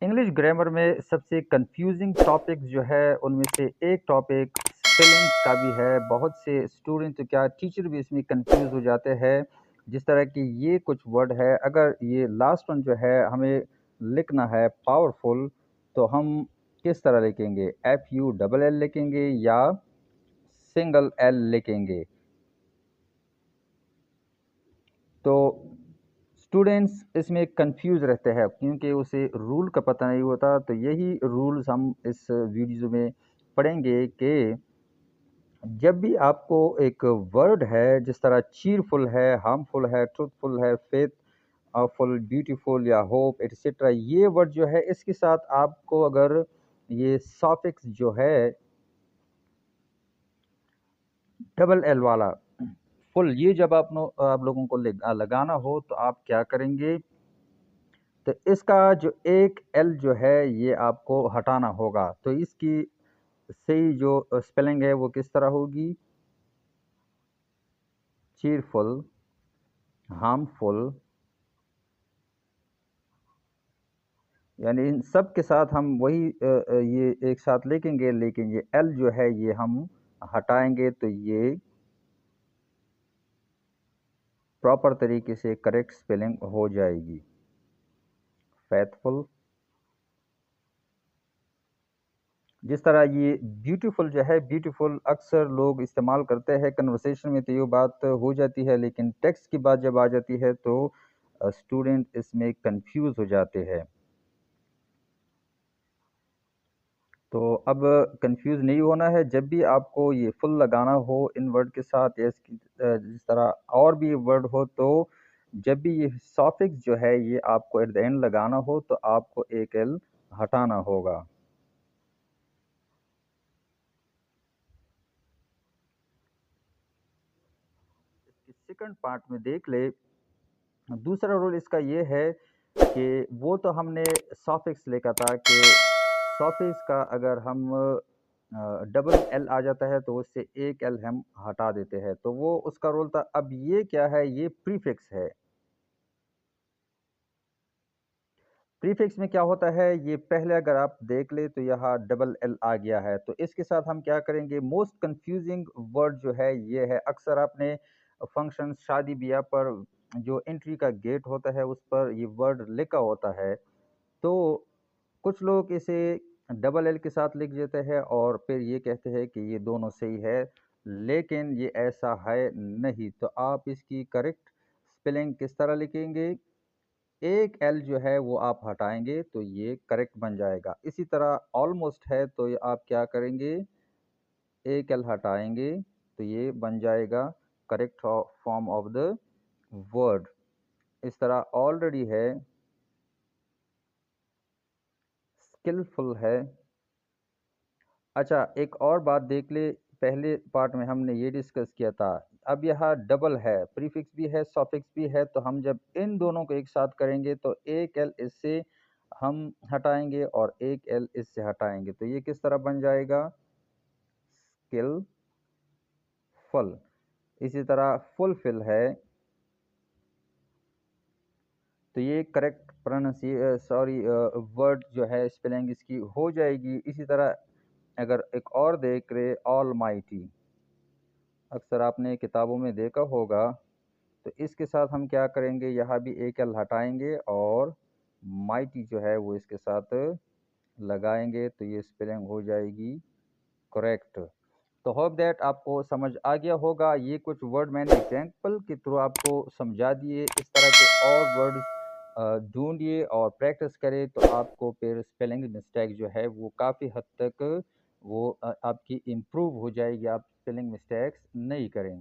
English grammar में सबसे confusing topic जो है उनमें से एक टॉपिक स्पेलिंग्स का भी है। बहुत से स्टूडेंट तो क्या टीचर भी इसमें कंफ्यूज हो जाते हैं। जिस तरह की ये कुछ वर्ड है, अगर ये लास्ट वन जो है हमें लिखना है पावरफुल, तो हम किस तरह लिखेंगे? FULL लिखेंगे या सिंगल एल लिखेंगे? तो स्टूडेंट्स इसमें कंफ्यूज रहते हैं क्योंकि उसे रूल का पता नहीं होता। तो यही रूल्स हम इस वीडियो में पढ़ेंगे कि जब भी आपको एक वर्ड है, जिस तरह चीरफुल है, हार्मफुल है, ट्रूथफुल है, फेथ फुल, ब्यूटीफुल या होप एटसेट्रा, ये वर्ड जो है इसके साथ आपको अगर ये सॉफिक्स जो है डबल एल वाला फुल, ये जब आप लोगों को लगाना हो तो आप क्या करेंगे? तो इसका जो एक एल जो है ये आपको हटाना होगा। तो इसकी सही जो स्पेलिंग है वो किस तरह होगी? चीरफुल, हार्मफुल, यानी इन सब के साथ हम वही ये एक साथ लिखेंगे, लेकिन ये एल जो है ये हम हटाएंगे। तो ये प्रॉपर तरीके से करेक्ट स्पेलिंग हो जाएगी। फेथफुल। जिस तरह ये ब्यूटीफुल जो है, ब्यूटीफुल अक्सर लोग इस्तेमाल करते हैं कन्वर्सेशन में, तो ये बात हो जाती है, लेकिन टेक्स्ट की बात जब आ जाती है तो स्टूडेंट इसमें कंफ्यूज हो जाते हैं। तो अब कंफ्यूज नहीं होना है। जब भी आपको ये फुल लगाना हो इन वर्ड के साथ, या इसकी जिस तरह और भी वर्ड हो, तो जब भी ये सॉफिक्स जो है ये आपको एट द एंड लगाना हो तो आपको एक एल हटाना होगा। इसके सेकंड पार्ट में देख ले। दूसरा रूल इसका ये है कि वो तो हमने सॉफिक्स लिखा था कि सॉफिक्स का अगर हम डबल एल आ जाता है तो उससे एक एल हम हटा देते हैं, तो वो उसका रूल था। अब ये क्या है? ये प्रीफिक्स है। प्रीफिक्स में क्या होता है, ये पहले अगर आप देख ले तो यहाँ डबल एल आ गया है, तो इसके साथ हम क्या करेंगे? मोस्ट कंफ्यूजिंग वर्ड जो है ये है। अक्सर आपने फंक्शन, शादी ब्याह पर जो एंट्री का गेट होता है उस पर ये वर्ड लिखा होता है। तो कुछ लोग इसे डबल एल के साथ लिख देते हैं और फिर ये कहते हैं कि ये दोनों सही है, लेकिन ये ऐसा है नहीं। तो आप इसकी करेक्ट स्पेलिंग किस तरह लिखेंगे? एक एल जो है वो आप हटाएंगे तो ये करेक्ट बन जाएगा। इसी तरह ऑलमोस्ट है, तो ये आप क्या करेंगे? एक एल हटाएंगे तो ये बन जाएगा correct form of the word. इस तरह ऑलरेडी है, स्किलफुल है। अच्छा, एक और बात देख ले, पहले पार्ट में हमने ये डिस्कस किया था। अब यहाँ डबल है, प्रीफिक्स भी है, सॉफिक्स भी है, तो हम जब इन दोनों को एक साथ करेंगे तो एक एल इससे हम हटाएंगे और एक एल इससे हटाएंगे, तो ये किस तरह बन जाएगा? स्किलफुल। इसी तरह फुलफिल है, तो ये करेक्ट वर्ड जो है स्पेलिंग इसकी हो जाएगी। इसी तरह अगर एक और देख रहे, ऑल माइटी, अक्सर आपने किताबों में देखा होगा। तो इसके साथ हम क्या करेंगे? यहाँ भी एक एल हटाएंगे और माइटी जो है वो इसके साथ लगाएंगे, तो ये स्पेलिंग हो जाएगी करेक्ट। तो होप दैट आपको समझ आ गया होगा। ये कुछ वर्ड मैंने एग्जाम्पल के थ्रू आपको समझा दिए। इस तरह के और वर्ड्स ढूंढिए और प्रैक्टिस करें, तो आपको फिर स्पेलिंग मिस्टेक जो है वो काफ़ी हद तक वो आपकी इम्प्रूव हो जाएगी। आप स्पेलिंग मिस्टेक्स नहीं करेंगे।